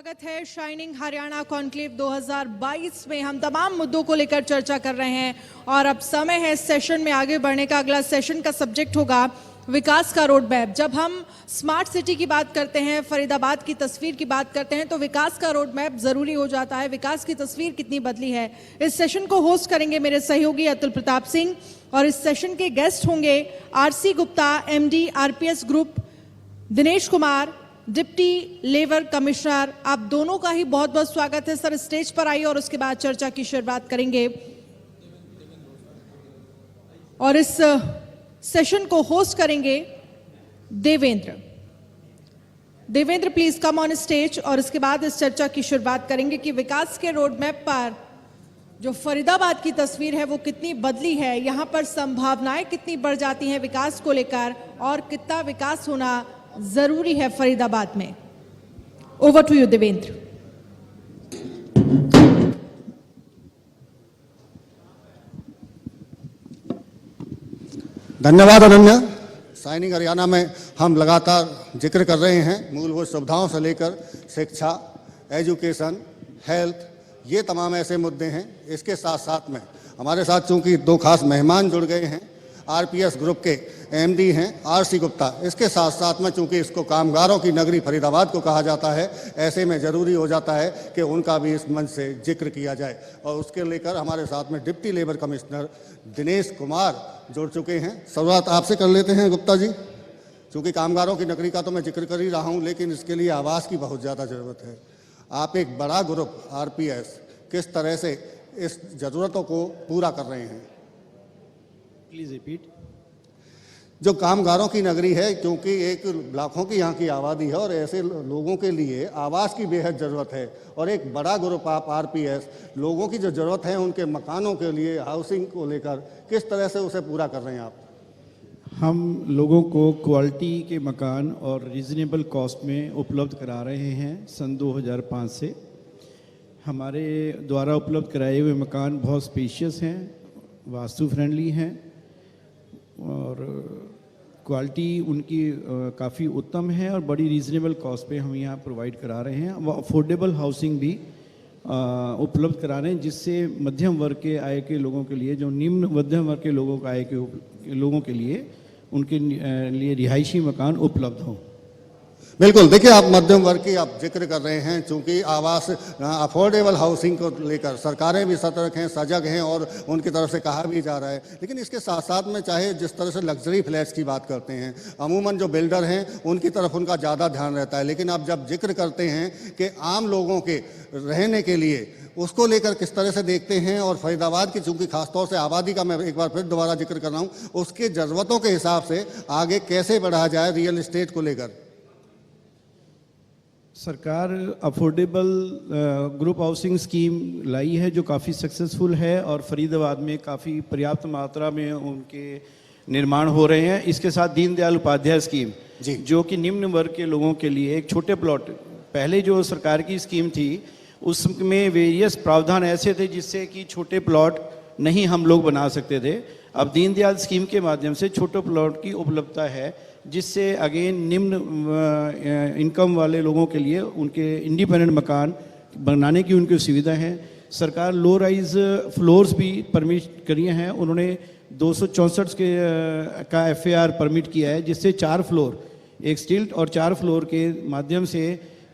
स्वागत है shining Haryana conclave 2022 में। हम तमाम मुद्दों को लेकर चर्चा कर रहे हैं और अब समय है सेशन में आगे बढ़ने का। अगला सेशन का सब्जेक्ट होगा विकास का रोड मैप। जब हम स्मार्ट सिटी की बात करते हैं, फरीदाबाद की तस्वीर की बात करते हैं, तो विकास का रोड मैप जरूरी हो जाता है। विकास की तस्वीर कितनी बदली है। इस सेशन को होस्ट करेंगे मेरे सहयोगी अतुल प्रताप सिंह और इस सेशन के गेस्ट होंगे RC Gupta, MD RPS group, Dinesh Kumar, deputy labour commissioner. आप दोनों का ही बहुत बहुत स्वागत है सर। स्टेज पर आइए और उसके बाद चर्चा की शुरुआत करेंगे। और इस सेशन को होस्ट करेंगे Devendra. Devendra please come on stage और इसके बाद इस चर्चा की शुरुआत करेंगे कि विकास के रोड मैप पर जो फरीदाबाद की तस्वीर है वो कितनी बदली है, यहां पर संभावनाएं कितनी बढ़ जाती हैं विकास को लेकर और कितना विकास होना जरूरी है फरीदाबाद में। Over to you Devendra. धन्यवाद अनन्या। शाइनिंग हरियाणा में हम लगातार जिक्र कर रहे हैं मूलभूत सुविधाओं से लेकर शिक्षा, एजुकेशन, हेल्थ, ये तमाम ऐसे मुद्दे हैं। इसके साथ साथ में हमारे साथ चूंकि दो खास मेहमान जुड़ गए हैं, आरपीएस ग्रुप के एमडी हैं आरसी गुप्ता। इसके साथ साथ में चूंकि इसको कामगारों की नगरी फरीदाबाद को कहा जाता है, ऐसे में ज़रूरी हो जाता है कि उनका भी इस मंच से जिक्र किया जाए। और उसके लेकर हमारे साथ में deputy labour commissioner Dinesh Kumar जुड़ चुके हैं। शुरुआत आपसे कर लेते हैं गुप्ता जी। चूँकि कामगारों की नगरी का तो मैं जिक्र कर ही रहा हूँ, लेकिन इसके लिए आवास की बहुत ज़्यादा ज़रूरत है। आप एक बड़ा ग्रुप आरपीएस किस तरह से इस ज़रूरतों को पूरा कर रहे हैं? Please repeat. जो कामगारों की नगरी है, क्योंकि एक लाखों की यहाँ की आबादी है और ऐसे लोगों के लिए आवास की बेहद ज़रूरत है। और एक बड़ा ग्रुप आप आरपीएस लोगों की जो ज़रूरत है उनके मकानों के लिए, हाउसिंग को लेकर किस तरह से उसे पूरा कर रहे हैं आप? हम लोगों को क्वालिटी के मकान और रीज़नेबल कॉस्ट में उपलब्ध करा रहे हैं। सन 2005 से हमारे द्वारा उपलब्ध कराए हुए मकान बहुत स्पेशियस हैं, वास्तु फ्रेंडली हैं और क्वालिटी उनकी काफ़ी उत्तम है और बड़ी रीज़नेबल कॉस्ट पे हम यहाँ प्रोवाइड करा रहे हैं। वो अफोर्डेबल हाउसिंग भी उपलब्ध करा रहे हैं, जिससे मध्यम वर्ग के आय के लोगों के लिए, जो निम्न मध्यम वर्ग के लोगों का आय के लोगों के लिए, उनके लिए रिहायशी मकान उपलब्ध हों। बिल्कुल। देखिए, आप मध्यम वर्ग की आप जिक्र कर रहे हैं। चूंकि आवास अफोर्डेबल हाउसिंग को लेकर सरकारें भी सतर्क हैं, सजग हैं और उनकी तरफ से कहा भी जा रहा है। लेकिन इसके साथ साथ में चाहे जिस तरह से लग्जरी फ्लैट्स की बात करते हैं, अमूमन जो बिल्डर हैं उनकी तरफ उनका ज़्यादा ध्यान रहता है। लेकिन आप जब जिक्र करते हैं कि आम लोगों के रहने के लिए, उसको लेकर किस तरह से देखते हैं? और फरीदाबाद की चूंकि खासतौर से आबादी का मैं एक बार फिर दोबारा जिक्र कर रहा हूँ, उसके ज़रूरतों के हिसाब से आगे कैसे बढ़ाया जाए रियल एस्टेट को लेकर? सरकार अफोर्डेबल ग्रुप हाउसिंग स्कीम लाई है जो काफ़ी सक्सेसफुल है और फरीदाबाद में काफ़ी पर्याप्त मात्रा में उनके निर्माण हो रहे हैं। इसके साथ दीनदयाल उपाध्याय स्कीम जो कि निम्न वर्ग के लोगों के लिए एक छोटे प्लॉट, पहले जो सरकार की स्कीम थी उसमें वेरियस प्रावधान ऐसे थे जिससे कि छोटे प्लॉट नहीं हम लोग बना सकते थे। अब दीनदयाल स्कीम के माध्यम से छोटे प्लॉट की उपलब्धता है, जिससे अगेन निम्न इनकम वाले लोगों के लिए उनके इंडिपेंडेंट मकान बनाने की उनकी सुविधा है। सरकार लो राइज फ्लोर्स भी परमिट करी हैं। उन्होंने 264 का एफएआर परमिट किया है, जिससे 4 फ्लोर, एक स्टिल्ट और 4 फ्लोर के माध्यम से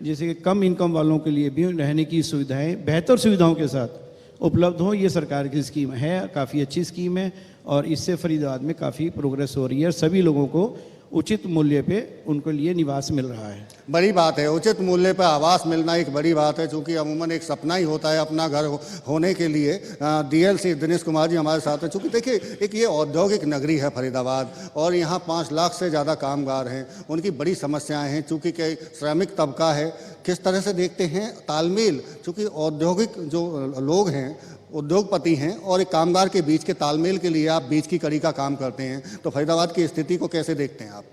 जैसे कम इनकम वालों के लिए भी रहने की सुविधाएं बेहतर सुविधाओं के साथ उपलब्ध हो। ये सरकार की स्कीम है, काफ़ी अच्छी स्कीम है और इससे फरीदाबाद में काफ़ी प्रोग्रेस हो रही है। सभी लोगों को उचित मूल्य पे उनके लिए निवास मिल रहा है। बड़ी बात है, उचित मूल्य पर आवास मिलना एक बड़ी बात है। चूंकि अमूमन एक सपना ही होता है अपना घर होने के लिए। डीएलसी दिनेश कुमार जी हमारे साथ हैं। चूंकि देखिए, एक ये औद्योगिक नगरी है फरीदाबाद और यहाँ 5 लाख से ज़्यादा कामगार हैं, उनकी बड़ी समस्याएं हैं। चूंकि कई श्रमिक तबका है, किस तरह से देखते हैं तालमेल? चूंकि औद्योगिक जो लोग हैं, उद्योगपति हैं और एक कामगार के बीच के तालमेल के लिए आप बीच की कड़ी का काम करते हैं, तो फरीदाबाद की स्थिति को कैसे देखते हैं आप?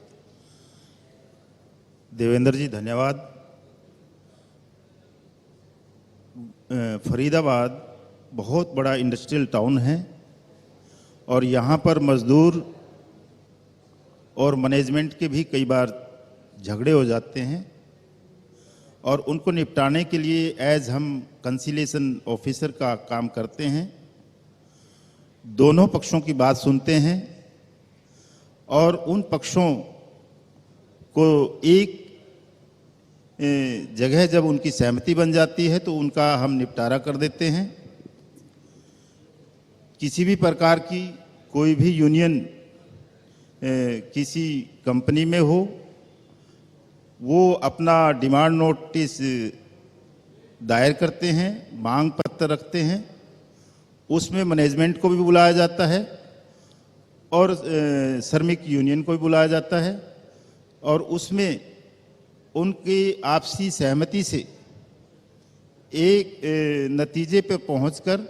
देवेंद्र जी धन्यवाद। फरीदाबाद बहुत बड़ा इंडस्ट्रियल टाउन है और यहाँ पर मजदूर और मैनेजमेंट के भी कई बार झगड़े हो जाते हैं और उनको निपटाने के लिए एज हम कंसिलिएशन ऑफिसर का काम करते हैं, दोनों पक्षों की बात सुनते हैं और उन पक्षों को एक जगह जब उनकी सहमति बन जाती है तो उनका हम निपटारा कर देते हैं। किसी भी प्रकार की कोई भी यूनियन किसी कंपनी में हो, वो अपना डिमांड नोटिस दायर करते हैं, मांग पत्र रखते हैं, उसमें मैनेजमेंट को भी बुलाया जाता है और श्रमिक यूनियन को भी बुलाया जाता है और उसमें उनकी आपसी सहमति से एक नतीजे पे पहुंचकर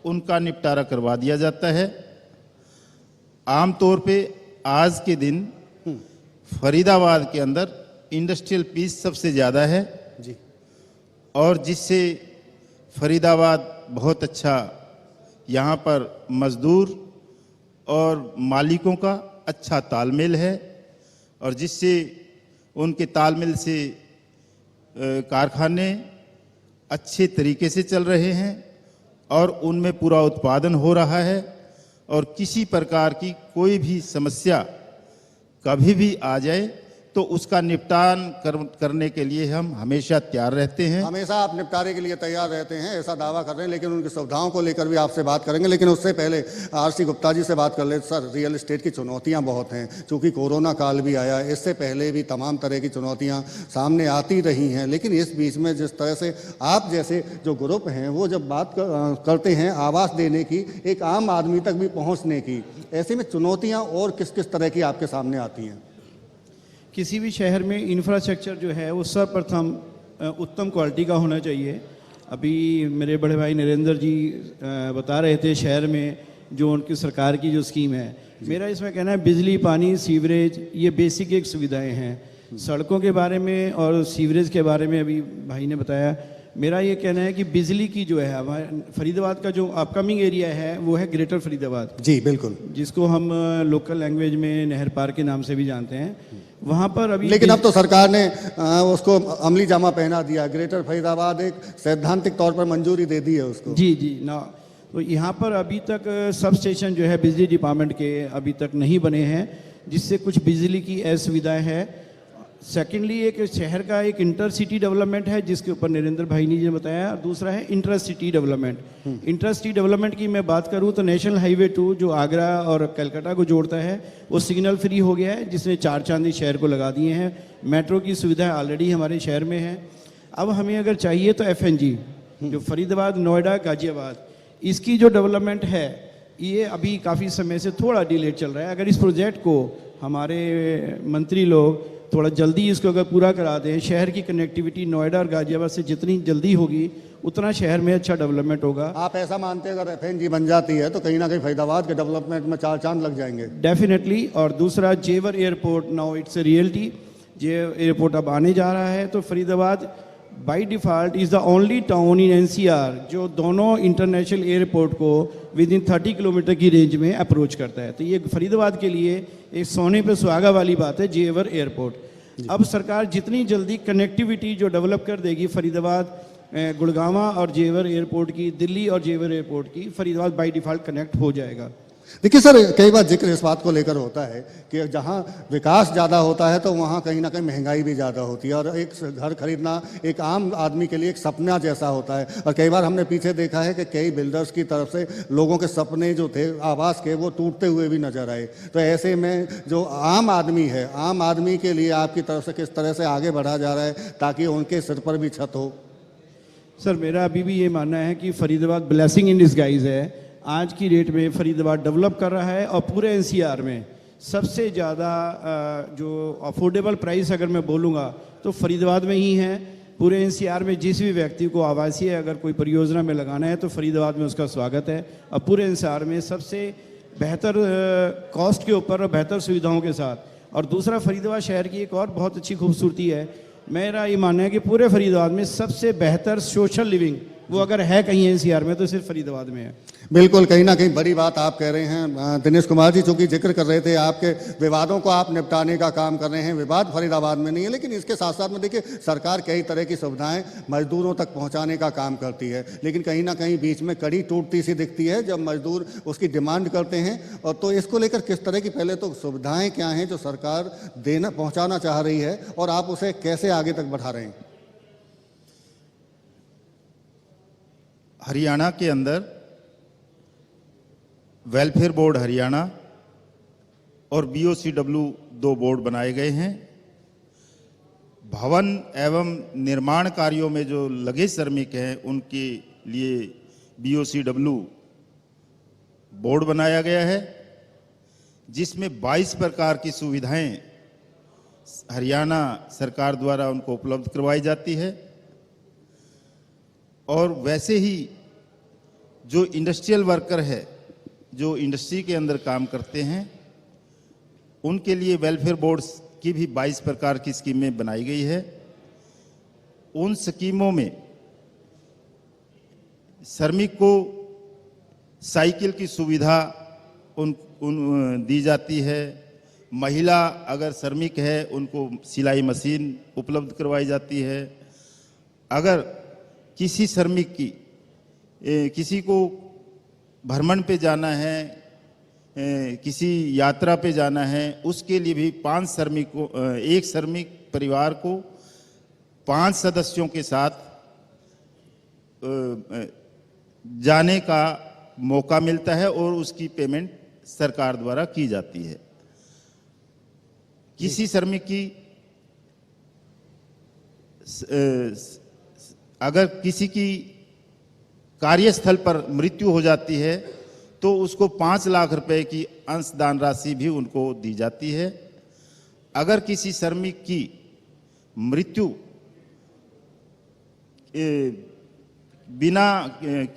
उनका निपटारा करवा दिया जाता है। आमतौर पे आज के दिन फरीदाबाद के अंदर इंडस्ट्रियल पीस सबसे ज़्यादा है जी, और जिससे फरीदाबाद बहुत अच्छा, यहाँ पर मजदूर और मालिकों का अच्छा तालमेल है और जिससे उनके तालमेल से कारखाने अच्छे तरीके से चल रहे हैं और उनमें पूरा उत्पादन हो रहा है और किसी प्रकार की कोई भी समस्या कभी भी आ जाए तो उसका निपटान करने के लिए हम हमेशा तैयार रहते हैं। हमेशा आप निपटारे के लिए तैयार रहते हैं, ऐसा दावा कर रहे हैं, लेकिन उनकी सुविधाओं को लेकर भी आपसे बात करेंगे। लेकिन उससे पहले आरसी गुप्ता जी से बात कर ले। सर, रियल एस्टेट की चुनौतियां बहुत हैं, क्योंकि कोरोना काल भी आया, इससे पहले भी तमाम तरह की चुनौतियां सामने आती रही हैं। लेकिन इस बीच में जिस तरह से आप जैसे जो ग्रुप हैं वो जब बात करते हैं आवास देने की, एक आम आदमी तक भी पहुँचने की, ऐसे में चुनौतियाँ और किस किस तरह की आपके सामने आती हैं? किसी भी शहर में इंफ्रास्ट्रक्चर जो है वो सर्वप्रथम उत्तम क्वालिटी का होना चाहिए। अभी मेरे बड़े भाई नरेंद्र जी बता रहे थे शहर में जो उनकी सरकार की जो स्कीम है, मेरा इसमें कहना है बिजली, पानी, सीवरेज, ये बेसिक एक सुविधाएं हैं। सड़कों के बारे में और सीवरेज के बारे में अभी भाई ने बताया। मेरा ये कहना है कि बिजली की जो है हमारे फरीदाबाद का जो अपकमिंग एरिया है वो है ग्रेटर फरीदाबाद। जी बिल्कुल, जिसको हम लोकल लैंग्वेज में नहर पार के नाम से भी जानते हैं। वहाँ पर अभी लेकिन अब तो सरकार ने उसको अमली जामा पहना दिया। ग्रेटर फरीदाबाद एक सैद्धांतिक तौर पर मंजूरी दे दी है उसको। जी जी ना, तो यहाँ पर अभी तक सब स्टेशन जो है बिजली डिपार्टमेंट के अभी तक नहीं बने हैं, जिससे कुछ बिजली की असुविधाएं है। सेकेंडली एक शहर का एक इंटरसिटी डेवलपमेंट है जिसके ऊपर नरेंद्र भाई ने जो बताया। दूसरा है इंटरसिटी डेवलपमेंट। इंटरसिटी डेवलपमेंट की मैं बात करूं तो नेशनल हाईवे 2 जो आगरा और कलकत्ता को जोड़ता है वो सिग्नल फ्री हो गया है, जिसने चार चांदी शहर को लगा दिए हैं। मेट्रो की सुविधा ऑलरेडी हमारे शहर में है। अब हमें अगर चाहिए तो FNG जो फरीदाबाद, नोएडा, गाजियाबाद, इसकी जो डेवलपमेंट है ये अभी काफ़ी समय से थोड़ा डिले चल रहा है। अगर इस प्रोजेक्ट को हमारे मंत्री लोग थोड़ा जल्दी इसको अगर पूरा करा दें, शहर की कनेक्टिविटी नोएडा और गाजियाबाद से जितनी जल्दी होगी उतना शहर में अच्छा डेवलपमेंट होगा। आप ऐसा मानते हैं अगर FNG बन जाती है तो कहीं ना कहीं फरीदाबाद के डेवलपमेंट में चार चांद लग जाएंगे? डेफिनेटली। और दूसरा जेवर airport, now it's a reality. जेवर एयरपोर्ट अब आने जा रहा है तो Faridabad by default is the only town in NCR जो दोनों इंटरनेशनल एयरपोर्ट को विद इन 30 किलोमीटर की रेंज में अप्रोच करता है। तो ये फरीदाबाद के लिए एक सोने पे सुहागा वाली बात है, जेवर एयरपोर्ट। अब सरकार जितनी जल्दी कनेक्टिविटी जो डेवलप कर देगी फरीदाबाद, गुड़गांवा और जेवर एयरपोर्ट की, दिल्ली और जेवर एयरपोर्ट की, फरीदाबाद बाई डिफ़ॉल्ट कनेक्ट हो जाएगा। देखिए सर, कई बार जिक्र इस बात को लेकर होता है कि जहाँ विकास ज़्यादा होता है तो वहाँ कहीं ना कहीं महंगाई भी ज़्यादा होती है और एक घर खरीदना एक आम आदमी के लिए एक सपना जैसा होता है। और कई बार हमने पीछे देखा है कि कई बिल्डर्स की तरफ से लोगों के सपने जो थे आवास के वो टूटते हुए भी नजर आए। तो ऐसे में जो आम आदमी है, आम आदमी के लिए आपकी तरफ से किस तरह से आगे बढ़ा जा रहा है ताकि उनके सिर पर भी छत हो? सर, मेरा अभी भी ये मानना है कि फरीदाबाद ब्लेसिंग इन डिस्गाइज है। आज की डेट में फरीदाबाद डेवलप कर रहा है और पूरे NCR में सबसे ज़्यादा जो अफोर्डेबल प्राइस अगर मैं बोलूँगा तो फरीदाबाद में ही है। पूरे NCR में जिस भी व्यक्ति को आवासीय अगर कोई परियोजना में लगाना है तो फरीदाबाद में उसका स्वागत है। और पूरे NCR में सबसे बेहतर कॉस्ट के ऊपर और बेहतर सुविधाओं के साथ। और दूसरा, फरीदाबाद शहर की एक और बहुत अच्छी खूबसूरती है, मेरा ये मानना है कि पूरे फरीदाबाद में सबसे बेहतर सोशल लिविंग वो अगर है कहीं एनसीआर में तो सिर्फ फरीदाबाद में है। बिल्कुल, कहीं ना कहीं बड़ी बात आप कह रहे हैं दिनेश कुमार जी, चूंकि जिक्र कर रहे थे आपके विवादों को आप निपटाने का काम कर रहे हैं। विवाद फरीदाबाद में नहीं है, लेकिन इसके साथ साथ में देखिए सरकार कई तरह की सुविधाएं मजदूरों तक पहुंचाने का काम करती है, लेकिन कहीं ना कहीं बीच में कड़ी टूटती सी दिखती है जब मजदूर उसकी डिमांड करते हैं। और तो इसको लेकर किस तरह की पहले तो सुविधाएं क्या हैं जो सरकार देना पहुंचाना चाह रही है और आप उसे कैसे आगे तक बढ़ा रहे हैं? हरियाणा के अंदर वेलफेयर बोर्ड हरियाणा और BOCW 2 बोर्ड बनाए गए हैं। भवन एवं निर्माण कार्यों में जो लगे श्रमिक हैं उनके लिए BOCW बोर्ड बनाया गया है, जिसमें 22 प्रकार की सुविधाएं हरियाणा सरकार द्वारा उनको उपलब्ध करवाई जाती है। और वैसे ही जो इंडस्ट्रियल वर्कर है, जो इंडस्ट्री के अंदर काम करते हैं, उनके लिए वेलफेयर बोर्ड की भी 22 प्रकार की स्कीमें बनाई गई है। उन स्कीमों में श्रमिक को साइकिल की सुविधा दी जाती है। महिला अगर श्रमिक है उनको सिलाई मशीन उपलब्ध करवाई जाती है। अगर किसी श्रमिक की किसी को भ्रमण पे जाना है, किसी यात्रा पे जाना है, उसके लिए भी 5 श्रमिकों, एक श्रमिक परिवार को 5 सदस्यों के साथ जाने का मौका मिलता है और उसकी पेमेंट सरकार द्वारा की जाती है। किसी श्रमिक की अगर किसी की कार्यस्थल पर मृत्यु हो जाती है तो उसको 5 लाख रुपए की अंशदान राशि भी उनको दी जाती है। अगर किसी श्रमिक की मृत्यु बिना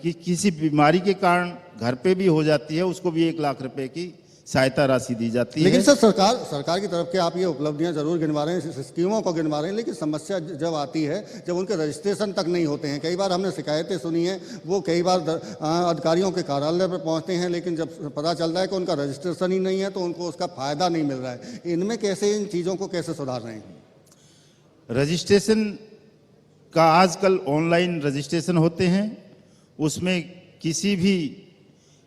किसी बीमारी के कारण घर पे भी हो जाती है, उसको भी 1 लाख रुपए की सहायता राशि दी जाती है। लेकिन सर सरकार की तरफ के आप ये उपलब्धियां जरूर गिनवा रहे हैं, स्कीमों को गिनवा रहे हैं, लेकिन समस्या जब आती है जब उनके रजिस्ट्रेशन तक नहीं होते हैं। कई बार हमने शिकायतें सुनी हैं, वो कई बार अधिकारियों के कार्यालय पर पहुंचते हैं, लेकिन जब पता चलता है कि उनका रजिस्ट्रेशन ही नहीं है तो उनको उसका फायदा नहीं मिल रहा है। इनमें कैसे, इन चीज़ों को कैसे सुधार रहे हैं? रजिस्ट्रेशन का आजकल ऑनलाइन रजिस्ट्रेशन होते हैं, उसमें किसी भी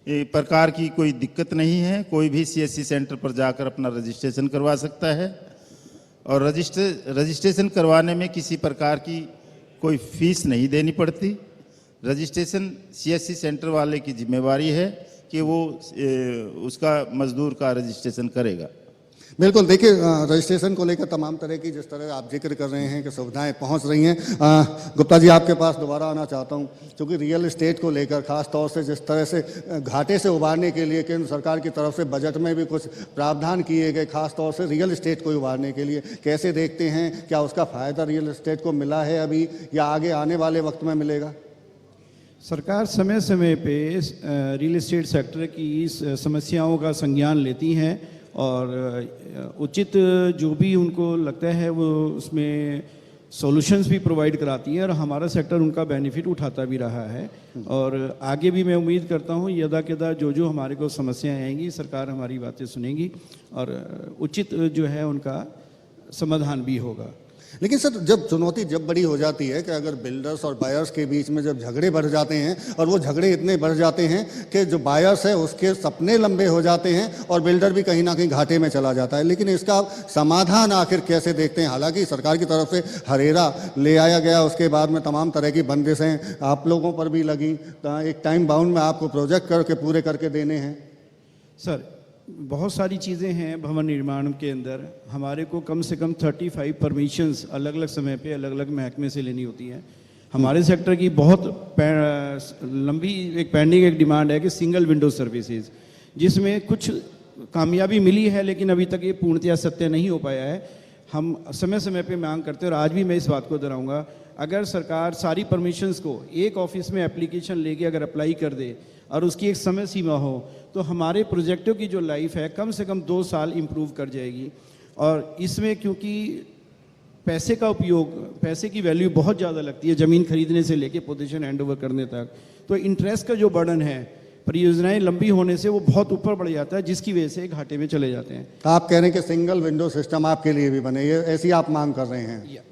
प्रकार की कोई दिक्कत नहीं है। कोई भी CSC सेंटर पर जाकर अपना रजिस्ट्रेशन करवा सकता है और रजिस्ट्रेशन करवाने में किसी प्रकार की कोई फीस नहीं देनी पड़ती। रजिस्ट्रेशन CSC सेंटर वाले की जिम्मेवारी है कि वो उसका मजदूर का रजिस्ट्रेशन करेगा। बिल्कुल, देखिए रजिस्ट्रेशन को लेकर तमाम तरह की जिस तरह आप जिक्र कर रहे हैं कि सुविधाएं पहुंच रही हैं। गुप्ता जी आपके पास दोबारा आना चाहता हूं, क्योंकि रियल एस्टेट को लेकर खास तौर से जिस तरह से घाटे से उबारने के लिए केंद्र सरकार की तरफ से बजट में भी कुछ प्रावधान किए गए, खास तौर से रियल एस्टेट को उबारने के लिए, कैसे देखते हैं? क्या उसका फ़ायदा रियल एस्टेट को मिला है अभी या आगे आने वाले वक्त में मिलेगा? सरकार समय समय पे रियल एस्टेट सेक्टर की समस्याओं का संज्ञान लेती हैं और उचित जो भी उनको लगता है वो उसमें सॉल्यूशंस भी प्रोवाइड कराती है और हमारा सेक्टर उनका बेनिफिट उठाता भी रहा है। और आगे भी मैं उम्मीद करता हूँ यदा कदा जो हमारे को समस्याएं आएंगी सरकार हमारी बातें सुनेगी और उचित जो है उनका समाधान भी होगा। लेकिन सर जब चुनौती बड़ी हो जाती है कि अगर बिल्डर्स और बायर्स के बीच में जब झगड़े बढ़ जाते हैं और वो झगड़े इतने बढ़ जाते हैं कि जो बायर्स है उसके सपने लंबे हो जाते हैं और बिल्डर भी कहीं ना कहीं घाटे में चला जाता है, लेकिन इसका समाधान आखिर कैसे देखते हैं? हालांकि सरकार की तरफ से हरेरा ले आया गया, उसके बाद में तमाम तरह की बंदिशें आप लोगों पर भी लगी, एक टाइम बाउंड में आपको प्रोजेक्ट करके पूरे करके देने हैं। सर बहुत सारी चीज़ें हैं भवन निर्माण के अंदर, हमारे को कम से कम 35 परमिशंस अलग अलग समय पे अलग अलग महकमे से लेनी होती हैं। हमारे सेक्टर की बहुत लंबी एक पेंडिंग एक डिमांड है कि सिंगल विंडो सर्विसेज, जिसमें कुछ कामयाबी मिली है लेकिन अभी तक ये पूर्णतया सत्य नहीं हो पाया है। हम समय समय पे मांग करते हैं और आज भी मैं इस बात को दोहराऊंगा, अगर सरकार सारी परमिशंस को एक ऑफिस में एप्लीकेशन लेके अगर अप्लाई कर दे और उसकी एक समय सीमा हो तो हमारे प्रोजेक्टों की जो लाइफ है कम से कम 2 साल इम्प्रूव कर जाएगी। और इसमें क्योंकि पैसे का उपयोग, पैसे की वैल्यू बहुत ज़्यादा लगती है ज़मीन खरीदने से लेके पोजीशन हैंड ओवर करने तक। तो इंटरेस्ट का जो बर्डन है परियोजनाएं लंबी होने से वो बहुत ऊपर बढ़ जाता है, जिसकी वजह से घाटे में चले जाते हैं। आप कह रहे हैं कि सिंगल विंडो सिस्टम आपके लिए भी बने, ये ऐसी आप मांग कर रहे हैं?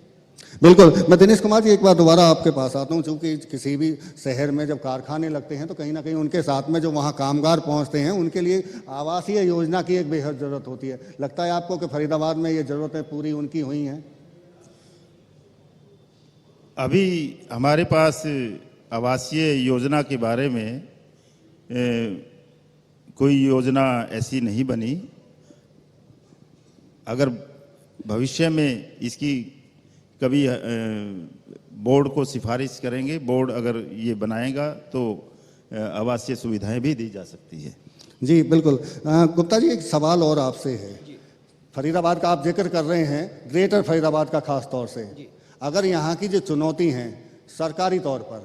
बिल्कुल। मैं दिनेश कुमार जी एक बार दोबारा आपके पास आता हूं, क्योंकि किसी भी शहर में जब कारखाने लगते हैं तो कहीं ना कहीं उनके साथ में जो वहां कामगार पहुंचते हैं उनके लिए आवासीय योजना की एक बेहद ज़रूरत होती है। लगता है आपको कि फरीदाबाद में ये ज़रूरतें पूरी उनकी हुई हैं? अभी हमारे पास आवासीय योजना के बारे में कोई योजना ऐसी नहीं बनी। अगर भविष्य में इसकी कभी बोर्ड को सिफारिश करेंगे, बोर्ड अगर ये बनाएगा तो आवासीय सुविधाएं भी दी जा सकती है। जी बिल्कुल। गुप्ता जी एक सवाल और आपसे है। फरीदाबाद का आप जिक्र कर रहे हैं, ग्रेटर फरीदाबाद का खास तौर से, अगर यहाँ की जो चुनौती हैं सरकारी तौर पर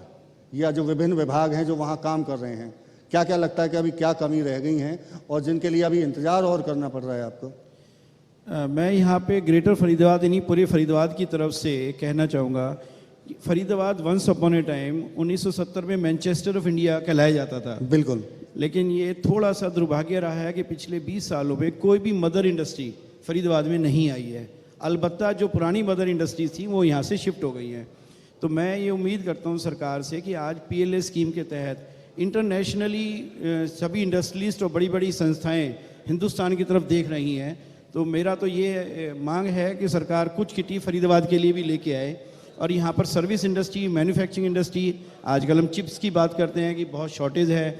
या जो विभिन्न विभाग हैं जो वहाँ काम कर रहे हैं, क्या क्या लगता है कि अभी क्या कमी रह गई हैं और जिनके लिए अभी इंतजार और करना पड़ रहा है आपको? मैं यहाँ पे ग्रेटर फरीदाबाद यानी पूरे फरीदाबाद की तरफ से कहना चाहूँगा कि Faridabad once upon a time 1970 में मैनचेस्टर ऑफ इंडिया कहलाया जाता था। बिल्कुल। लेकिन ये थोड़ा सा दुर्भाग्य रहा है कि पिछले 20 सालों में कोई भी मदर इंडस्ट्री फरीदाबाद में नहीं आई है। अलबत्ता जो पुरानी मदर इंडस्ट्रीज थी वो यहाँ से शिफ्ट हो गई हैं। तो मैं ये उम्मीद करता हूँ सरकार से कि आज PLA स्कीम के तहत इंटरनेशनली सभी इंडस्ट्रियलिस्ट और बड़ी बड़ी संस्थाएं हिंदुस्तान की तरफ देख रही हैं। तो मेरा तो ये मांग है कि सरकार कुछ किटी फरीदाबाद के लिए भी लेके आए और यहाँ पर सर्विस इंडस्ट्री, मैन्युफैक्चरिंग इंडस्ट्री, आजकल हम चिप्स की बात करते हैं कि बहुत शॉर्टेज है,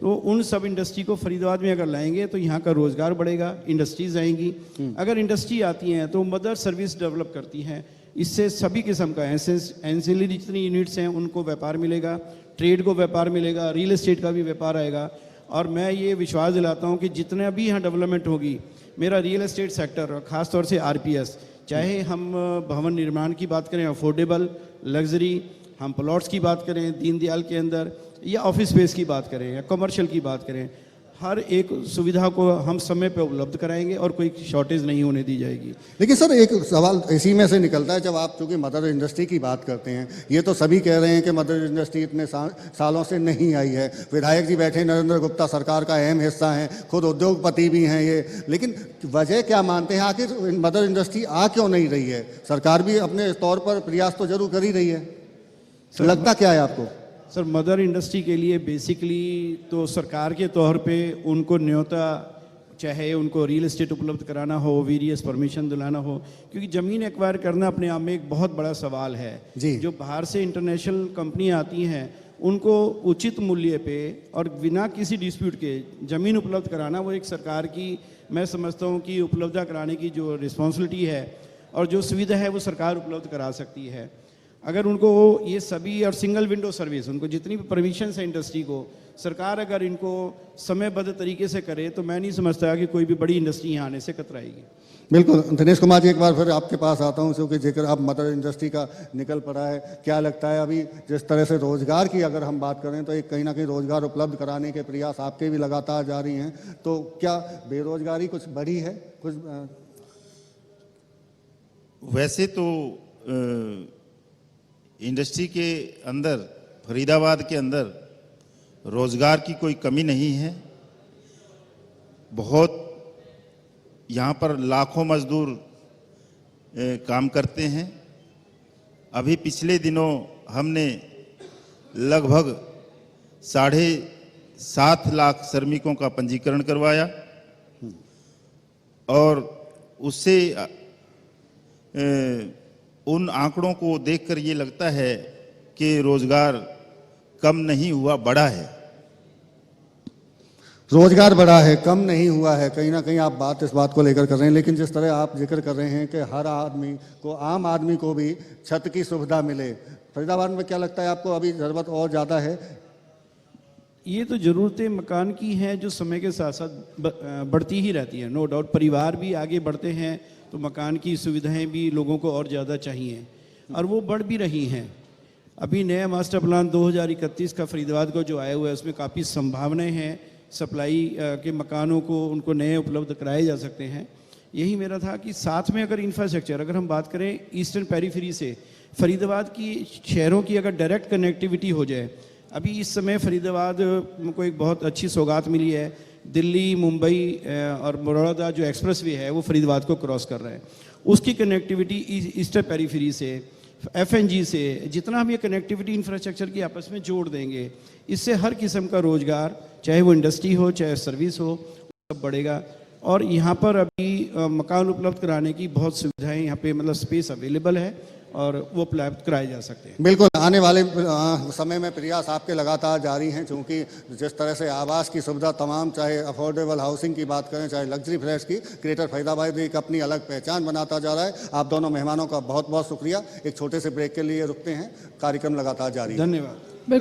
तो उन सब इंडस्ट्री को फरीदाबाद में अगर लाएंगे तो यहाँ का रोज़गार बढ़ेगा, इंडस्ट्रीज आएंगी। अगर इंडस्ट्री आती हैं तो मदर सर्विस डेवलप करती हैं, इससे सभी किस्म का एंसिलरी जितनी यूनिट्स हैं उनको व्यापार मिलेगा, ट्रेड को व्यापार मिलेगा, रियल एस्टेट का भी व्यापार आएगा। और मैं ये विश्वास दिलाता हूँ कि जितने भी यहाँ डेवलपमेंट होगी, मेरा रियल एस्टेट सेक्टर और ख़ास तौर से RPS, चाहे हम भवन निर्माण की बात करें, अफोर्डेबल लग्जरी, हम प्लॉट्स की बात करें दीनदयाल के अंदर, या ऑफिस स्पेस की बात करें या कमर्शियल की बात करें, हर एक सुविधा को हम समय पे उपलब्ध कराएंगे और कोई शॉर्टेज नहीं होने दी जाएगी। लेकिन सर एक सवाल इसी में से निकलता है, जब आप चूँकि मदर इंडस्ट्री की बात करते हैं, ये तो सभी कह रहे हैं कि मदर इंडस्ट्री इतने सालों से नहीं आई है। विधायक जी बैठे नरेंद्र गुप्ता सरकार का अहम हिस्सा हैं, खुद उद्योगपति भी हैं ये, लेकिन वजह क्या मानते हैं आखिर मदर इंडस्ट्री आ क्यों नहीं रही है? सरकार भी अपने तौर पर प्रयास तो जरूर कर ही रही है, लगता क्या है आपको? सर मदर इंडस्ट्री के लिए बेसिकली तो सरकार के तौर पे उनको न्योता, चाहे उनको रियल एस्टेट उपलब्ध कराना हो, वेरियस परमिशन दिलाना हो, क्योंकि ज़मीन एक्वायर करना अपने आप में एक बहुत बड़ा सवाल है जी। जो बाहर से इंटरनेशनल कंपनियां आती हैं उनको उचित मूल्य पे और बिना किसी डिस्प्यूट के ज़मीन उपलब्ध कराना, वो एक सरकार की, मैं समझता हूँ कि उपलब्ध कराने की जो रिस्पॉन्सिबिलिटी है और जो सुविधा है वो सरकार उपलब्ध करा सकती है। अगर उनको ये सभी और सिंगल विंडो सर्विस, उनको जितनी भी परमिशन है इंडस्ट्री को, सरकार अगर इनको समयबद्ध तरीके से करे तो मैं नहीं समझता कि कोई भी बड़ी इंडस्ट्री यहाँ आने से कतराएगी। बिल्कुल। दिनेश कुमार जी एक बार फिर आपके पास आता हूँ, क्योंकि जिक्र अब मदर इंडस्ट्री का निकल पड़ा है, क्या लगता है अभी जिस तरह से रोजगार की अगर हम बात करें तो एक कहीं ना कहीं रोजगार उपलब्ध कराने के प्रयास आपके भी लगातार जारी हैं, तो क्या बेरोजगारी कुछ बढ़ी है? कुछ वैसे तो इंडस्ट्री के अंदर, फरीदाबाद के अंदर रोजगार की कोई कमी नहीं है। बहुत यहाँ पर लाखों मजदूर काम करते हैं। अभी पिछले दिनों हमने लगभग 7.5 लाख श्रमिकों का पंजीकरण करवाया और उससे उन आंकड़ों को देखकर ये लगता है कि रोजगार कम नहीं हुआ, बढ़ा है। रोजगार बढ़ा है, कम नहीं हुआ है, कहीं ना कहीं आप बात इस बात को लेकर कर रहे हैं, लेकिन जिस तरह आप जिक्र कर रहे हैं कि हर आदमी को, आम आदमी को भी छत की सुविधा मिले, फरीदाबाद में क्या लगता है आपको अभी ज़रूरत और ज़्यादा है? ये तो ज़रूरतें मकान की हैं जो समय के साथ साथ बढ़ती ही रहती हैं, नो डाउट। परिवार भी आगे बढ़ते हैं तो मकान की सुविधाएं भी लोगों को और ज़्यादा चाहिए और वो बढ़ भी रही हैं। अभी नया मास्टर प्लान 2031 का फरीदाबाद को जो आया हुआ है उसमें काफ़ी संभावनाएं हैं, सप्लाई के मकानों को उनको नए उपलब्ध कराए जा सकते हैं। यही मेरा था कि साथ में अगर इंफ्रास्ट्रक्चर, अगर हम बात करें ईस्टर्न पेरीफेरी से फरीदाबाद की शहरों की अगर डायरेक्ट कनेक्टिविटी हो जाए, अभी इस समय फरीदाबाद को एक बहुत अच्छी सौगात मिली है, दिल्ली मुंबई और बड़ौदा जो एक्सप्रेस वे है वो फरीदाबाद को क्रॉस कर रहा है, उसकी कनेक्टिविटी ईस्टर्न पेरीफेरी से FNG से जितना हम ये कनेक्टिविटी इंफ्रास्ट्रक्चर की आपस में जोड़ देंगे, इससे हर किस्म का रोजगार, चाहे वो इंडस्ट्री हो चाहे सर्विस हो, सब बढ़ेगा। और यहाँ पर अभी मकान उपलब्ध कराने की बहुत सुविधाएं यहाँ पे मतलब स्पेस अवेलेबल है और वो उपलब्ध कराए जा सकते हैं। बिल्कुल, आने वाले समय में प्रयास आपके लगातार जारी हैं, क्योंकि जिस तरह से आवास की सुविधा तमाम, चाहे अफोर्डेबल हाउसिंग की बात करें चाहे लग्जरी फ्लैट्स की, ग्रेटर फरीदाबाद एक अपनी अलग पहचान बनाता जा रहा है। आप दोनों मेहमानों का बहुत बहुत शुक्रिया। एक छोटे से ब्रेक के लिए रुकते हैं, कार्यक्रम लगातार जारी है। धन्यवाद। बिल्कुल।